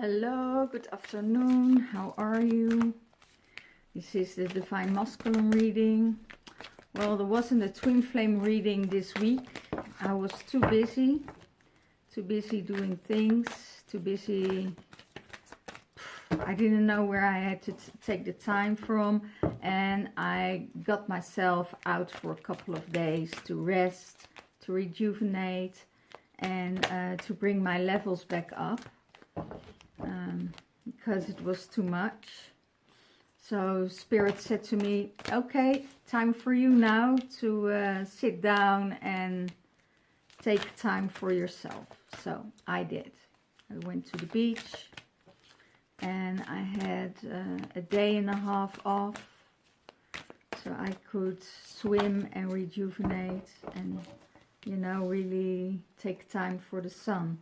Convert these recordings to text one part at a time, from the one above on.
Hello, good afternoon. How are you? This is the Divine Masculine reading. Well, there wasn't a twin flame reading this week. I was too busy doing things, too busy. I didn't know where I had to take the time from, and I got myself out for a couple of days to rest, to rejuvenate, and to bring my levels back up. Because it was too much. So Spirit said to me, okay, time for you now to sit down and take time for yourself. So I did. I went to the beach and I had a day and a half off, so I could swim and rejuvenate and, you know, really take time for the sun.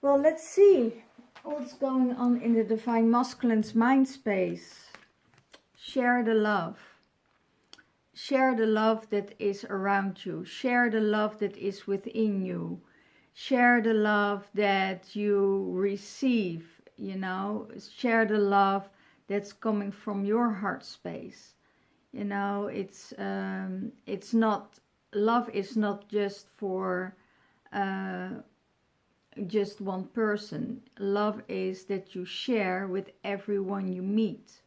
Well, let's see what's going on in the Divine Masculine's mind space. Share the love. Share the love that is around you. Share the love that is within you. Share the love that you receive, you know. Share the love that's coming from your heart space. You know, it's not, love is not just for just one person. Love is that you share with everyone you meet,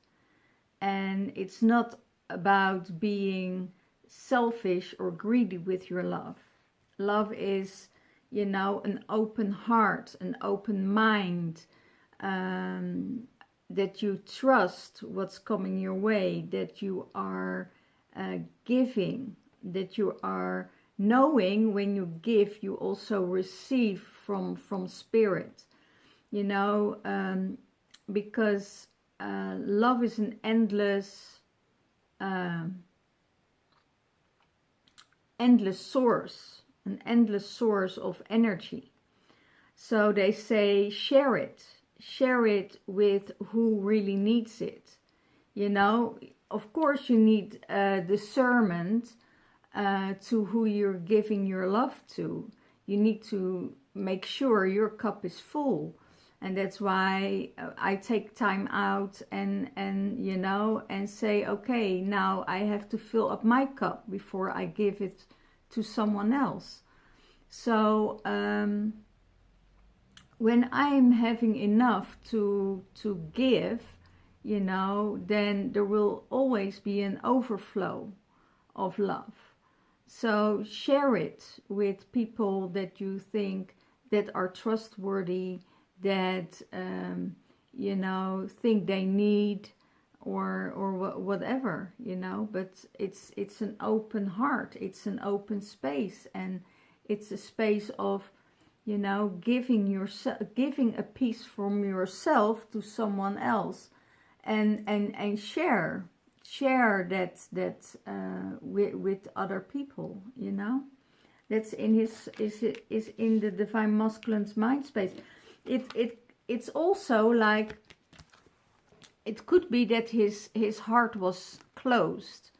and it's not about being selfish or greedy with your love. Love is, you know, an open heart, an open mind, that you trust what's coming your way, that you are giving, that you are knowing when you give, you also receive from Spirit, you know, because love is an endless source, an endless source of energy. So they say share it with who really needs it. You know, of course you need discernment to who you're giving your love to. You need to make sure your cup is full, and that's why I take time out and you know, and say, okay, now I have to fill up my cup before I give it to someone else. So when I'm having enough to give, you know, then there will always be an overflow of love. So share it with people that you think that are trustworthy, that you know, think they need, or whatever, you know. But it's an open heart, it's an open space, and it's a space of, you know, giving a piece from yourself to someone else, and share that with other people, you know. That's in his is in the Divine Masculine's mind space. It's also like, it could be that his heart was closed,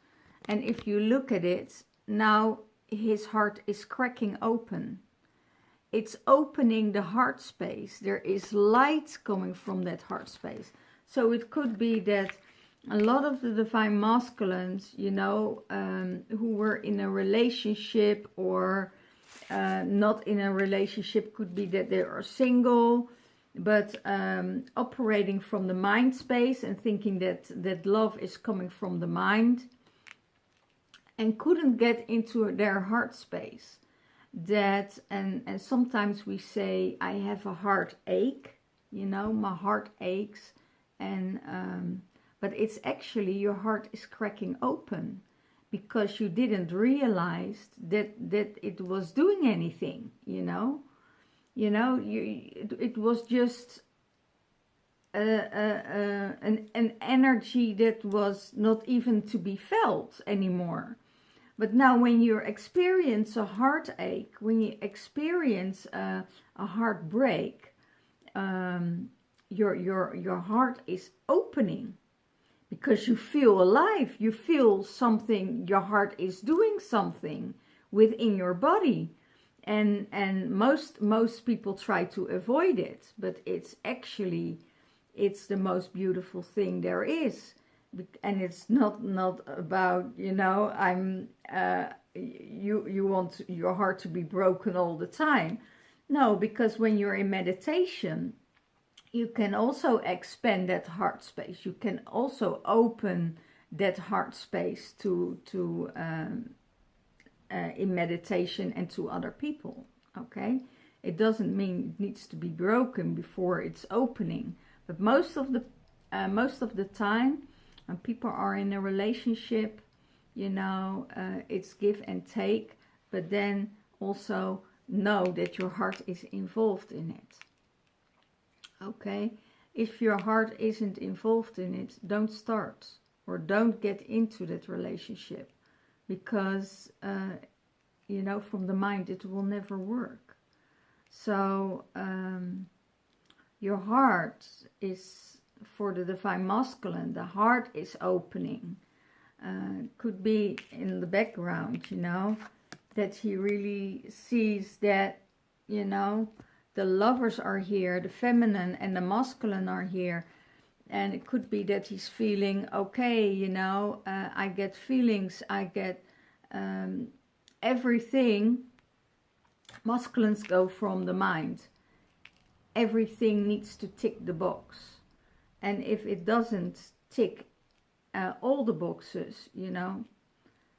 and if you look at it now, his heart is cracking open. It's opening the heart space. There is light coming from that heart space. So it could be that a lot of the Divine Masculines, you know, who were in a relationship or not in a relationship, could be that they are single, but operating from the mind space and thinking that love is coming from the mind, and couldn't get into their heart space. That and sometimes we say, I have a heartache, you know, my heart aches, and but it's actually your heart is cracking open because you didn't realize that it was doing anything, you know. You know, it was just an energy that was not even to be felt anymore. But now when you experience a heartache, when you experience a heartbreak, your heart is opening, because you feel alive, you feel something, your heart is doing something within your body. and most people try to avoid it, but it's actually, it's the most beautiful thing there is. And it's not about, you know, you want your heart to be broken all the time. No, because when you're in meditation, you can also expand that heart space. You can also open that heart space to in meditation and to other people. Okay, it doesn't mean it needs to be broken before it's opening, but most of the time when people are in a relationship, you know, it's give and take, but then also know that your heart is involved in it. Okay, if your heart isn't involved in it, don't start or don't get into that relationship, because you know, from the mind it will never work. So your heart is, for the divine masculine, the heart is opening. Could be in the background, you know, that he really sees that, you know, the lovers are here, the feminine and the masculine are here. And it could be that he's feeling, okay, you know, I get feelings, I get everything. Masculines go from the mind. Everything needs to tick the box. And if it doesn't tick all the boxes, you know,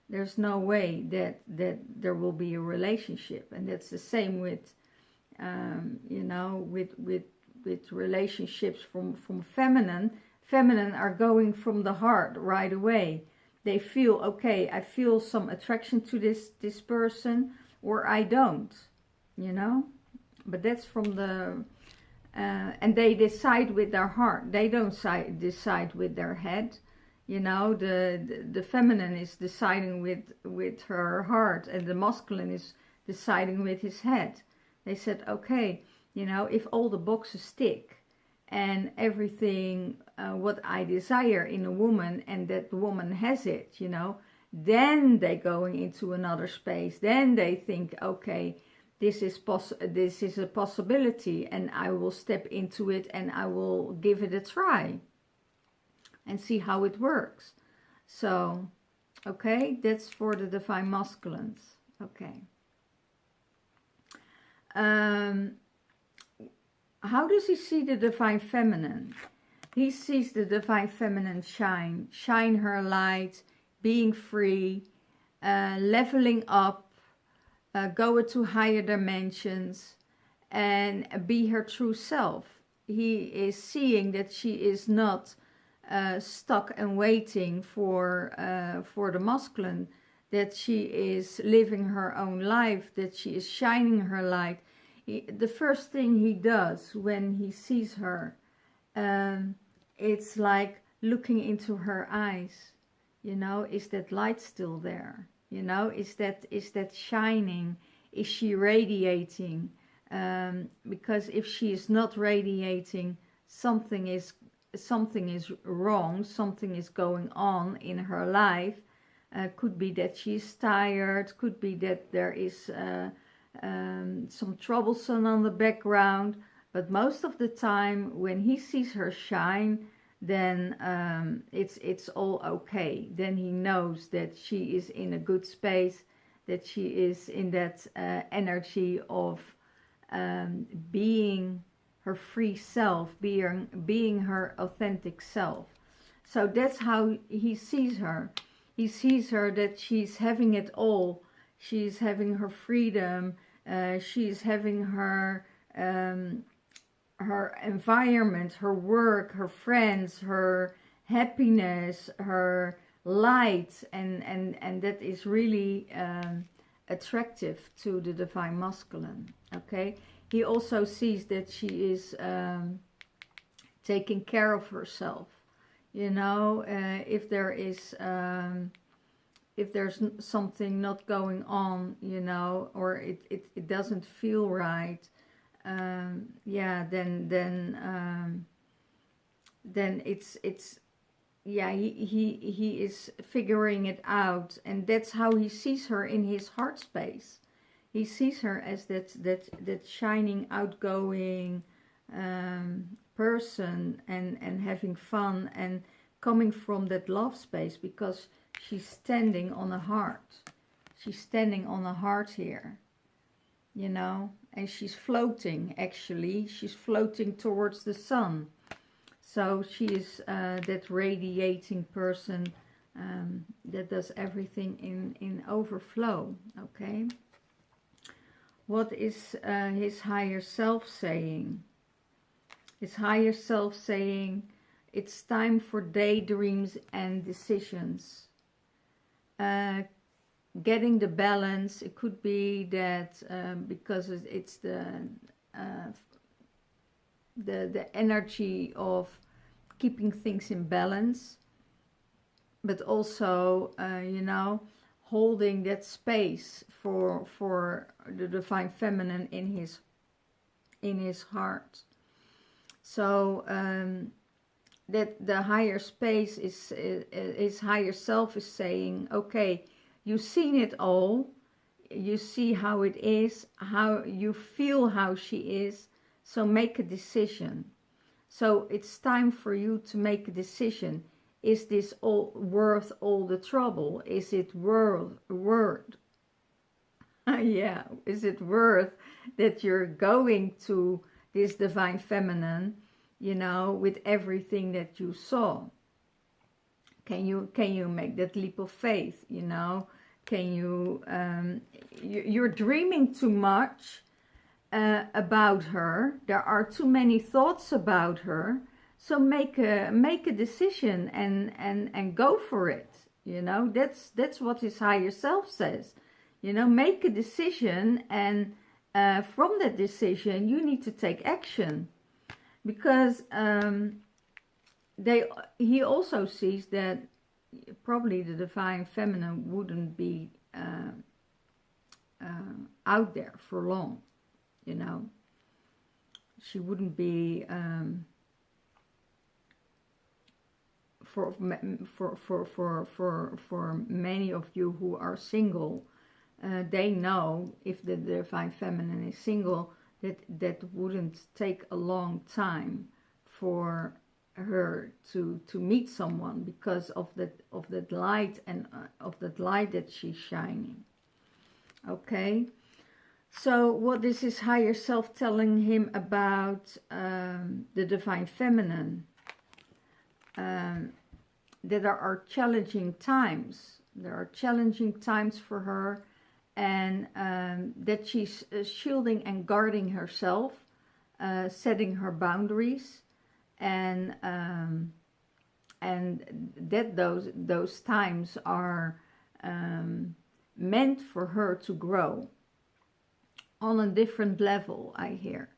there's no way that there will be a relationship. And that's the same with, you know, with relationships from feminine. Feminine are going from the heart right away. They feel, okay, I feel some attraction to this person, or I don't, you know. But that's from the, and they decide with their heart. They don't decide with their head, you know. The feminine is deciding with her heart, and the masculine is deciding with his head. They said, okay, you know, if all the boxes tick and everything what I desire in a woman, and that woman has it, you know, then they going into another space. Then they think, okay, this is a possibility, and I will step into it and I will give it a try and see how it works. So, okay, that's for the divine masculines. Okay. How does he see the divine feminine? He sees the divine feminine shine her light, being free, leveling up, go into higher dimensions, and be her true self. He is seeing that she is not stuck and waiting for the masculine, that she is living her own life, that she is shining her light. The first thing he does when he sees her, it's like looking into her eyes. You know, is that light still there? You know, is that shining? Is she radiating? Because if she is not radiating, something is wrong. Something is going on in her life. Could be that she's tired. Could be that there is some troublesome on the background. But most of the time, when he sees her shine, then it's all okay. Then he knows that she is in a good space, that she is in that energy of being her free self, being her authentic self. So that's how he sees her. He sees her that she's having it all. She's having her freedom. She's having her environment, her work, her friends, her happiness, her light, and that is really attractive to the divine masculine. Okay, he also sees that she is taking care of herself. You know, if there's something not going on, you know, or it doesn't feel right, yeah, then it's yeah, he is figuring it out, and that's how he sees her in his heart space. He sees her as that shining, outgoing person, and having fun and coming from that love space, because she's standing on a heart. She's standing on a heart here, you know, and she's floating, actually. She's floating towards the sun. So she is that radiating person that does everything in overflow, okay? What is his higher self saying? His higher self saying, it's time for daydreams and decisions. Getting the balance. It could be that because it's the energy of keeping things in balance, but also you know, holding that space for the divine feminine in his heart. So that the higher space is his higher self is saying, okay, you've seen it all, you see how it is, how you feel how she is, so make a decision. So it's time for you to make a decision. Is this all worth all the trouble? Is it worth yeah, is it worth that you're going to this divine feminine, you know, with everything that you saw? Can you make that leap of faith, you know? Can you, you're dreaming too much about her. There are too many thoughts about her. So make a decision and go for it. You know, that's what his higher self says. You know, make a decision, and from that decision you need to take action, because he also sees that probably the divine feminine wouldn't be out there for long. You know, she wouldn't be for many of you who are single. They know if the divine feminine is single, that wouldn't take a long time for her to meet someone, because of that light, and of that light that she's shining. Okay, so what is his higher self telling him about the divine feminine? That there are challenging times. There are challenging times for her, and that she's shielding and guarding herself, setting her boundaries, and that those times are meant for her to grow on a different level. I hear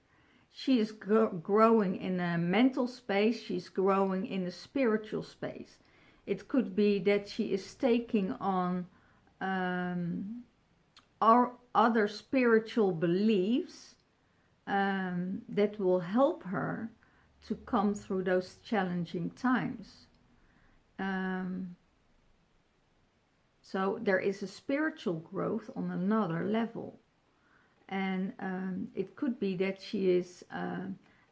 she is growing in a mental space, she's growing in a spiritual space. It could be that she is taking on our other spiritual beliefs that will help her to come through those challenging times. So there is a spiritual growth on another level. And it could be that she is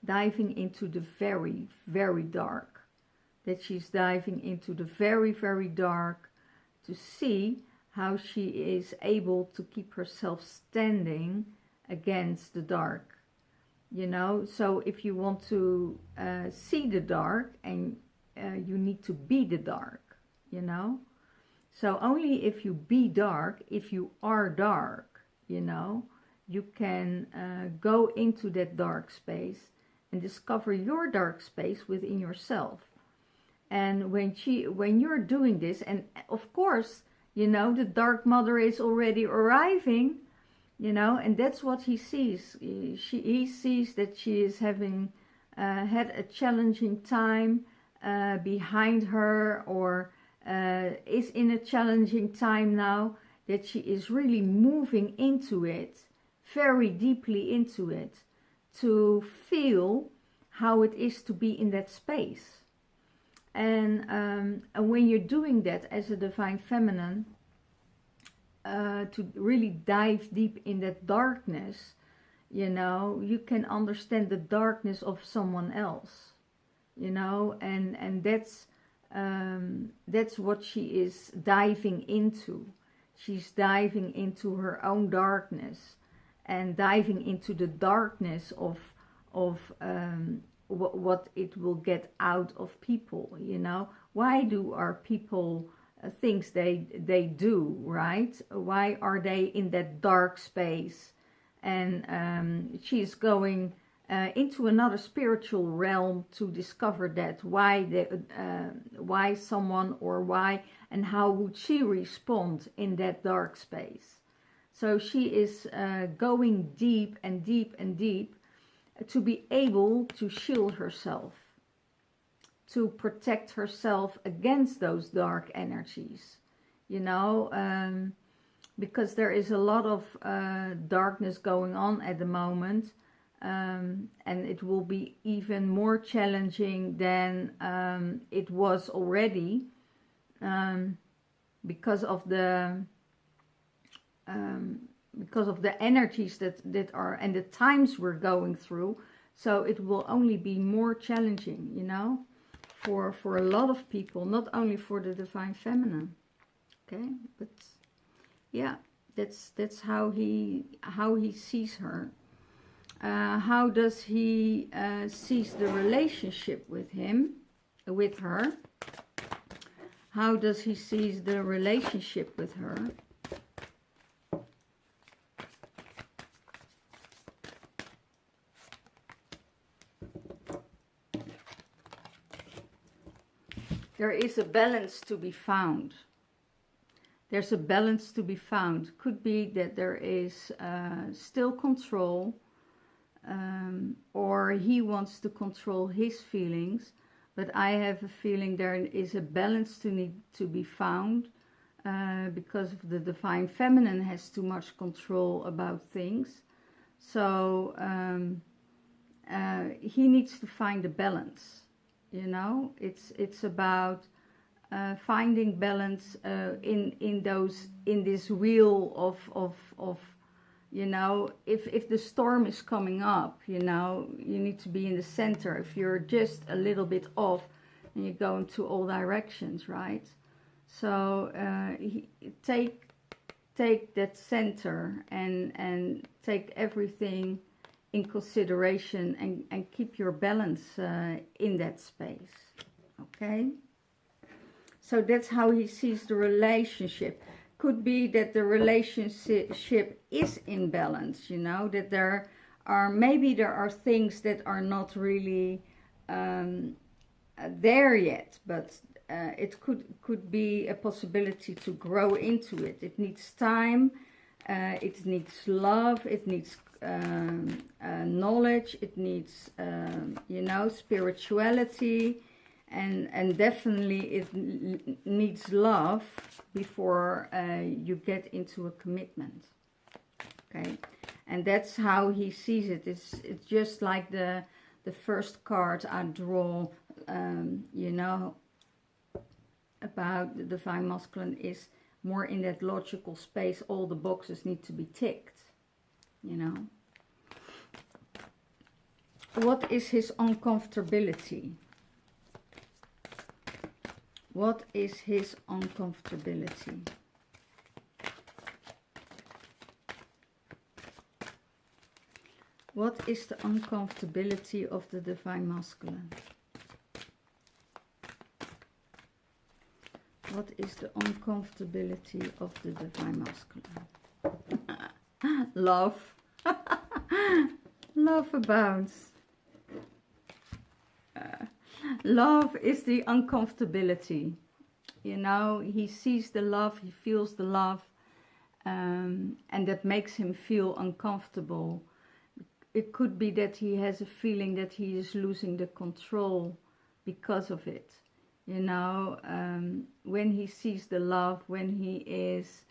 diving into the very, very dark. That she's diving into the very, very dark to see how she is able to keep herself standing against the dark. You know, so if you want to see the dark, and you need to be the dark, you know. So only if you be dark, if you are dark, you know, you can go into that dark space and discover your dark space within yourself. And when you're doing this, and of course, you know, the dark mother is already arriving, you know, and that's what he sees. He sees that she is having had a challenging time behind her, or is in a challenging time now, that she is really moving into it, very deeply into it, to feel how it is to be in that space. And when you're doing that as a divine feminine, to really dive deep in that darkness, you know, you can understand the darkness of someone else, you know, and that's what she is diving into. She's diving into her own darkness and diving into the darkness of what it will get out of people, you know. Why do our people things they do, right? Why are they in that dark space? And she's going into another spiritual realm to discover that, why someone, or why and how would she respond in that dark space. So she is going deep and deep and deep to be able to shield herself, to protect herself against those dark energies, you know, because there is a lot of darkness going on at the moment, and it will be even more challenging than it was already, because of the energies that are, and the times we're going through. So it will only be more challenging, you know, for a lot of people, not only for the Divine Feminine. Okay, but yeah, that's how he sees her. How does he sees the relationship with her? How does he sees the relationship with her? There is a balance to be found. There's a balance to be found. Could be that there is still control, or he wants to control his feelings, but I have a feeling there is a balance to need to be found, because of the Divine Feminine has too much control about things. So he needs to find a balance. You know, it's about finding balance in this wheel of you know, if the storm is coming up, you know, you need to be in the center. If you're just a little bit off, and you go into all directions, right? So take that center and take everything in consideration, and keep your balance in that space. Okay, so that's how he sees the relationship. Could be that the relationship is in balance, you know, that there are things that are not really there yet, but it could be a possibility to grow into it. It needs time, it needs love, it needs knowledge, it needs you know, spirituality, and definitely it needs love before you get into a commitment. Okay, and that's how he sees it. It's just like the first card I draw, you know, about the Divine Masculine is more in that logical space. All the boxes need to be ticked, you know. What is his uncomfortability? What is his uncomfortability? What is the uncomfortability of the Divine Masculine? What is the uncomfortability of the Divine Masculine? Love. Love abounds. Love is the uncomfortability. You know, he sees the love, he feels the love, and that makes him feel uncomfortable. It could be that he has a feeling that he is losing the control because of it. You know, when he sees the love, when he is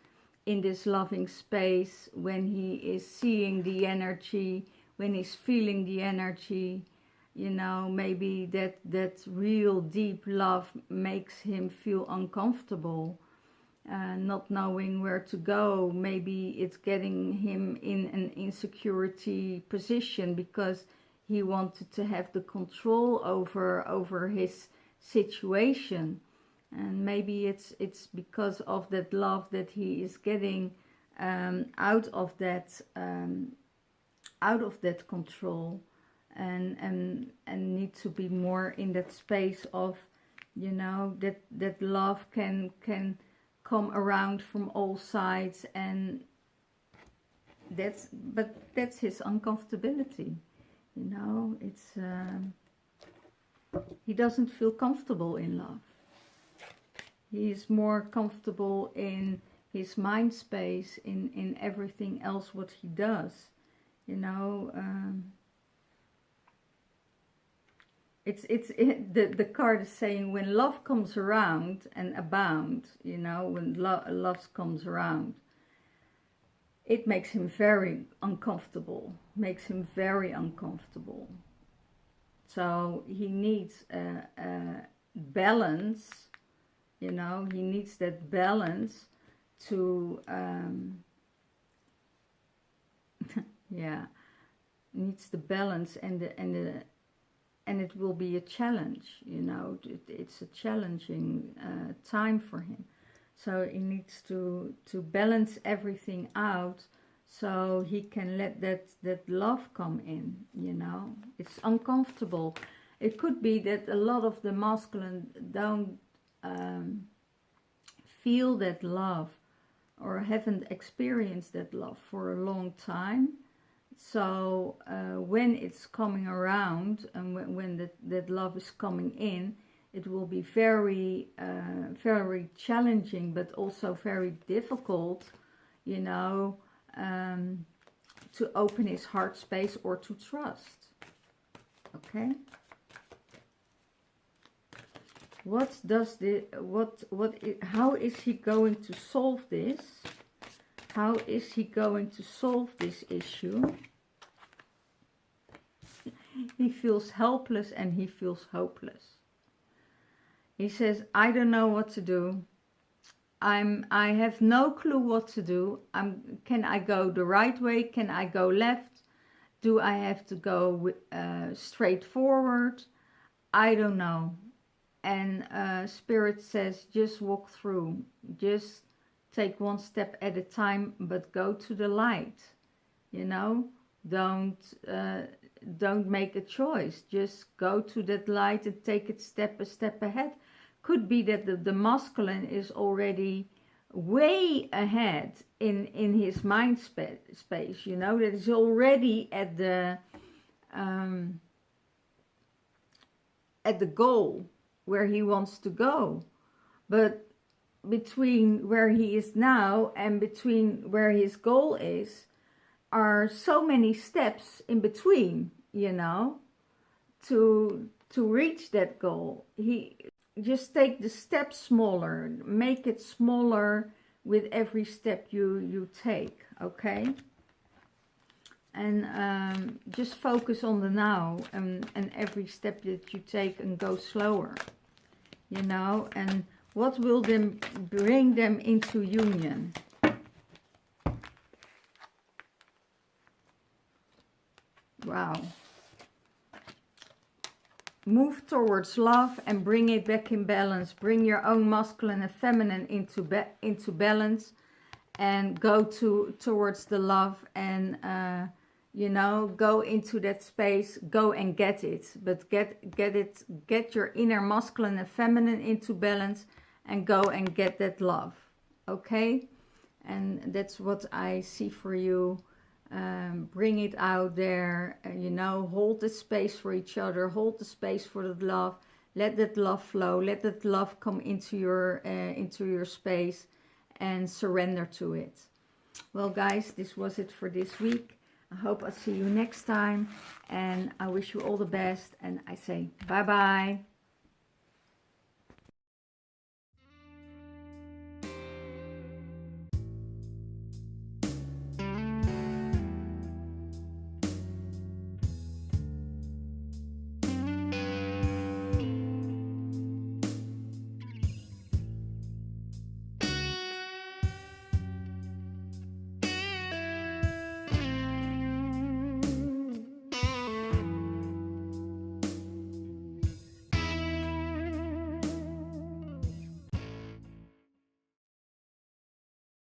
in this loving space, when he is seeing the energy, when he's feeling the energy, you know, maybe that real deep love makes him feel uncomfortable. not knowing where to go. Maybe it's getting him in an insecurity position because he wanted to have the control over his situation, and maybe it's because of that love that he is getting out of that control, and need to be more in that space of, you know, that love can come around from all sides, and that's his uncomfortability, you know. It's he doesn't feel comfortable in love. He's more comfortable in his mind space, in everything else what he does, you know. The card is saying when love comes around and abound, you know, when love comes around, it makes him very uncomfortable, So he needs a balance, you know. He needs that balance to, yeah, needs the balance, and it will be a challenge, you know. It's a challenging time for him. So he needs to balance everything out so he can let that love come in, you know. It's uncomfortable. It could be that a lot of the masculine don't feel that love or haven't experienced that love for a long time. So when it's coming around, and when that love is coming in, it will be very challenging, but also very difficult, you know, to open his heart space or to trust. Okay. How is he going to solve this? How is he going to solve this issue? He feels helpless and he feels hopeless. He says, I don't know what to do. I have no clue what to do. Can I go the right way? Can I go left? Do I have to go straight forward? I don't know. And Spirit says, just walk through. Just take one step at a time, but go to the light. You know, don't make a choice. Just go to that light and take it a step ahead. Could be that the masculine is already way ahead in his mind space, you know, that is already at the goal where he wants to go. But between where he is now and between where his goal is are so many steps in between, you know, to reach that goal. He just take the step smaller, make it smaller with every step you take, okay? And just focus on the now, and every step that you take, and go slower, you know. And what will then bring them into union? Wow. Move towards love and bring it back in balance. Bring your own masculine and feminine into balance, and go towards the love, and you know, go into that space. Go and get it, but get your inner masculine and feminine into balance, and go and get that love. Okay, and that's what I see for you. Bring it out there, you know, hold the space for each other, hold the space for the love, let that love flow, let that love come into your space, and surrender to it. Well guys, this was it for this week. I hope I'll see you next time, and I wish you all the best, and I say bye bye.